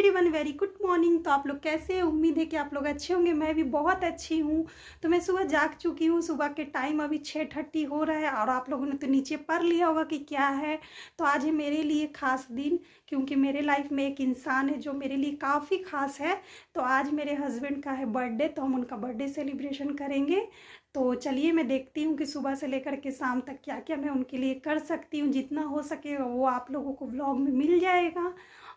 Everyone very good morning. तो आप लोग कैसे हैं? उम्मीद है कि आप लोग अच्छे होंगे। मैं भी बहुत अच्छी हूँ। तो मैं सुबह जाग चुकी हूँ। सुबह के टाइम अभी 6:30 हो रहा है और आप लोगों ने तो नीचे पढ़ लिया होगा कि क्या है। तो आज है मेरे लिए ख़ास दिन, क्योंकि मेरे लाइफ में एक इंसान है जो मेरे लिए काफ़ी ख़ास है। तो आज मेरे हस्बैंड का है बर्थडे, तो हम उनका बर्थडे सेलिब्रेशन करेंगे। तो चलिए मैं देखती हूँ कि सुबह से लेकर के शाम तक क्या क्या मैं उनके लिए कर सकती हूँ। जितना हो सकेगा वो आप लोगों को व्लॉग में मिल जाएगा।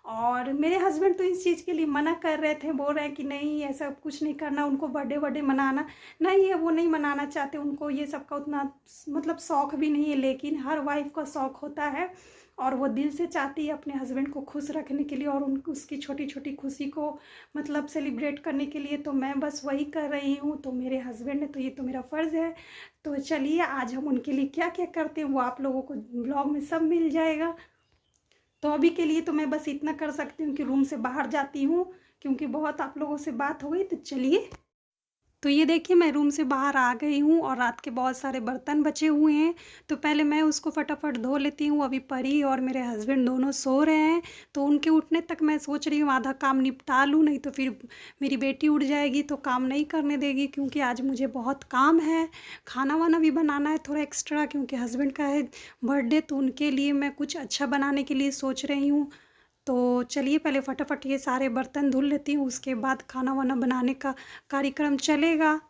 और मेरे हस्बैंड तो इस चीज़ के लिए मना कर रहे थे, बोल रहे हैं कि नहीं ऐसा कुछ नहीं करना, उनको बर्थडे वर्डे मनाना नहीं है, वो नहीं मनाना चाहते, उनको ये सब का उतना मतलब शौक़ भी नहीं है। लेकिन हर वाइफ का शौक़ होता है और वो दिल से चाहती है अपने हस्बैंड को खुश रखने के लिए और उनको उसकी छोटी छोटी खुशी को मतलब सेलिब्रेट करने के लिए। तो मैं बस वही कर रही हूँ। तो मेरे हस्बैंड ने तो ये तो मेरा फ़र्ज़ है। तो चलिए आज हम उनके लिए क्या क्या करते हैं वो आप लोगों को ब्लॉग में सब मिल जाएगा। तो अभी के लिए तो मैं बस इतना कर सकती हूँ कि रूम से बाहर जाती हूँ, क्योंकि बहुत आप लोगों से बात हो गई। तो चलिए, तो ये देखिए मैं रूम से बाहर आ गई हूँ और रात के बहुत सारे बर्तन बचे हुए हैं। तो पहले मैं उसको फटाफट धो लेती हूँ। अभी परी और मेरे हस्बैंड दोनों सो रहे हैं, तो उनके उठने तक मैं सोच रही हूँ आधा काम निपटा लूँ, नहीं तो फिर मेरी बेटी उठ जाएगी तो काम नहीं करने देगी। क्योंकि आज मुझे बहुत काम है, खाना वाना भी बनाना है थोड़ा एक्स्ट्रा, क्योंकि हस्बैंड का है बर्थडे। तो उनके लिए मैं कुछ अच्छा बनाने के लिए सोच रही हूँ। तो चलिए पहले फटाफट ये सारे बर्तन धुल लेती हूँ, उसके बाद खाना वाना बनाने का कार्यक्रम चलेगा।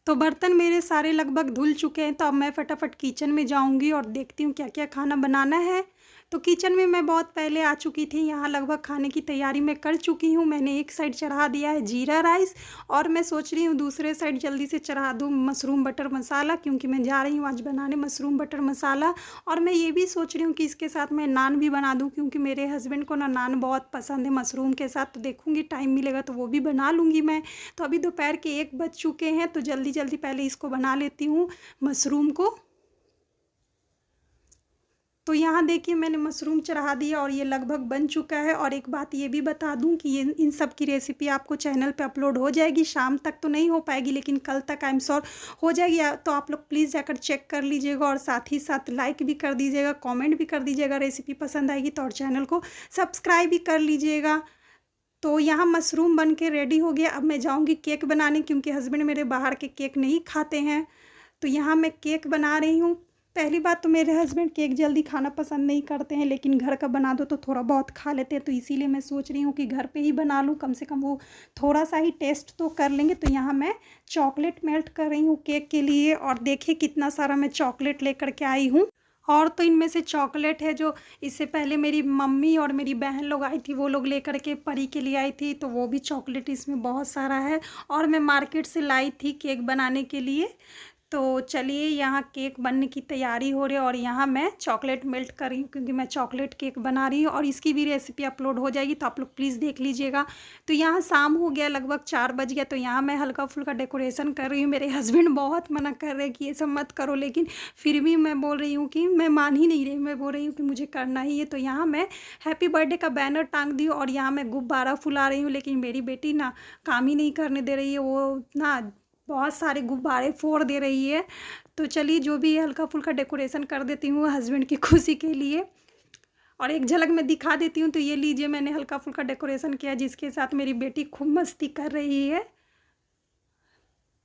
तो बर्तन मेरे सारे लगभग धुल चुके हैं। तो अब मैं फटाफट किचन में जाऊंगी और देखती हूँ क्या क्या खाना बनाना है। तो किचन में मैं बहुत पहले आ चुकी थी। यहाँ लगभग खाने की तैयारी मैं कर चुकी हूँ। मैंने एक साइड चढ़ा दिया है जीरा राइस और मैं सोच रही हूँ दूसरे साइड जल्दी से चढ़ा दूँ मशरूम बटर मसाला, क्योंकि मैं जा रही हूँ आज बनाने मशरूम बटर मसाला। और मैं ये भी सोच रही हूँ कि इसके साथ मैं नान भी बना दूँ, क्योंकि मेरे हस्बैंड को ना नान बहुत पसंद है मशरूम के साथ। तो देखूँगी टाइम मिलेगा तो वो भी बना लूँगी मैं। तो अभी दोपहर के 1 बज चुके हैं, तो जल्दी जल्दी पहले इसको बना लेती हूँ मशरूम को। तो यहाँ देखिए मैंने मशरूम चढ़ा दिया और ये लगभग बन चुका है। और एक बात ये भी बता दूँ कि ये इन सब की रेसिपी आपको चैनल पे अपलोड हो जाएगी। शाम तक तो नहीं हो पाएगी, लेकिन कल तक आई एम श्योर हो जाएगी। तो आप लोग प्लीज़ जाकर चेक कर लीजिएगा और साथ ही साथ लाइक भी कर दीजिएगा, कमेंट भी कर दीजिएगा। रेसिपी पसंद आएगी तो, और चैनल को सब्सक्राइब भी कर लीजिएगा। तो यहाँ मशरूम बन के रेडी हो गया। अब मैं जाऊँगी केक बनाने, क्योंकि हस्बैंड मेरे बाहर के केक नहीं खाते हैं। तो यहाँ मैं केक बना रही हूँ। पहली बात तो मेरे हस्बैंड केक जल्दी खाना पसंद नहीं करते हैं, लेकिन घर का बना दो तो थोड़ा बहुत खा लेते हैं। तो इसीलिए मैं सोच रही हूँ कि घर पे ही बना लूँ, कम से कम वो थोड़ा सा ही टेस्ट तो कर लेंगे। तो यहाँ मैं चॉकलेट मेल्ट कर रही हूँ केक के लिए। और देखिए कितना सारा मैं चॉकलेट लेकर के आई हूँ। और तो इनमें से चॉकलेट है जो इससे पहले मेरी मम्मी और मेरी बहन लोग आई थी, वो लोग लेकर के परी के लिए आई थी। तो वो भी चॉकलेट इसमें बहुत सारा है। और मैं मार्केट से लाई थी केक बनाने के लिए। तो चलिए यहाँ केक बनने की तैयारी हो रही है और यहाँ मैं चॉकलेट मेल्ट कर रही हूँ, क्योंकि मैं चॉकलेट केक बना रही हूँ और इसकी भी रेसिपी अपलोड हो जाएगी, तो आप लोग प्लीज़ देख लीजिएगा। तो यहाँ शाम हो गया, लगभग 4 बज गया। तो यहाँ मैं हल्का फुल्का डेकोरेशन कर रही हूँ। मेरे हस्बैंड बहुत मना कर रहे हैं कि ये सब मत करो, लेकिन फिर भी मैं बोल रही हूँ कि मैं मान ही नहीं रही, मैं बोल रही हूँ कि मुझे करना ही है। तो यहाँ मैं हैप्पी बर्थडे का बैनर टांग दी और यहाँ मैं गुब्बारा फुला रही हूँ। लेकिन मेरी बेटी ना काम ही नहीं करने दे रही है, वो ना बहुत सारे गुब्बारे फोड़ दे रही है। तो चलिए जो भी हल्का फुल्का डेकोरेशन कर देती हूँ हस्बैंड की खुशी के लिए। और एक झलक मैं दिखा देती हूँ। तो ये लीजिए मैंने हल्का फुल्का डेकोरेशन किया, जिसके साथ मेरी बेटी खूब मस्ती कर रही है।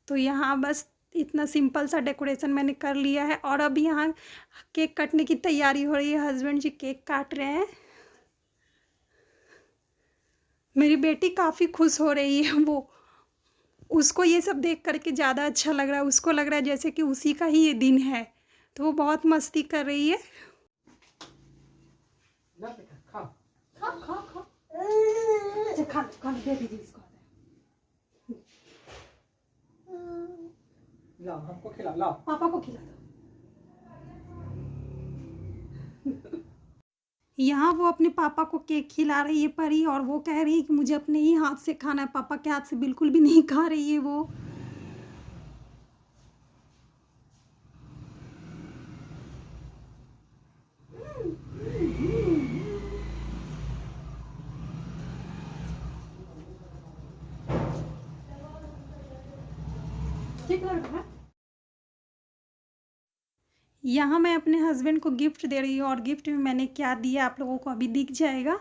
तो यहाँ बस इतना सिंपल सा डेकोरेशन मैंने कर लिया है। और अब यहाँ केक काटने की तैयारी हो रही है। हस्बैंड जी केक काट रहे हैं। मेरी बेटी काफ़ी खुश हो रही है, वो उसको ये सब देख करके ज़्यादा अच्छा लग रहा है। उसको लग रहा है जैसे कि उसी का ही ये दिन है। तो वो बहुत मस्ती कर रही है। खा दे दीजिए इसको। लाओ हमको खिला, लाओ पापा को खिला दो। यहाँ वो अपने पापा को केक खिला रही है परी, और वो कह रही है कि मुझे अपने ही हाथ से खाना है। पापा के हाथ से बिल्कुल भी नहीं खा रही है वो। यहाँ मैं अपने हस्बैंड को गिफ्ट दे रही हूँ और गिफ्ट में मैंने क्या दिया आप लोगों को अभी दिख जाएगा।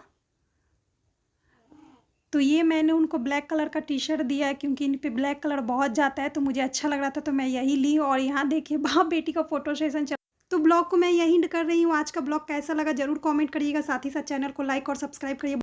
तो ये मैंने उनको ब्लैक कलर का टी शर्ट दिया है क्योंकि इन पे ब्लैक कलर बहुत जाता है, तो मुझे अच्छा लग रहा था तो मैं यही ली। और यहाँ देखिए बाप बेटी का फ़ोटो सेशन चल। तो ब्लॉग को मैं यहीं एंड कर रही हूँ। आज का ब्लॉग कैसा लगा ज़रूर कमेंट करिएगा, साथ ही साथ चैनल को लाइक और सब्सक्राइब करिए।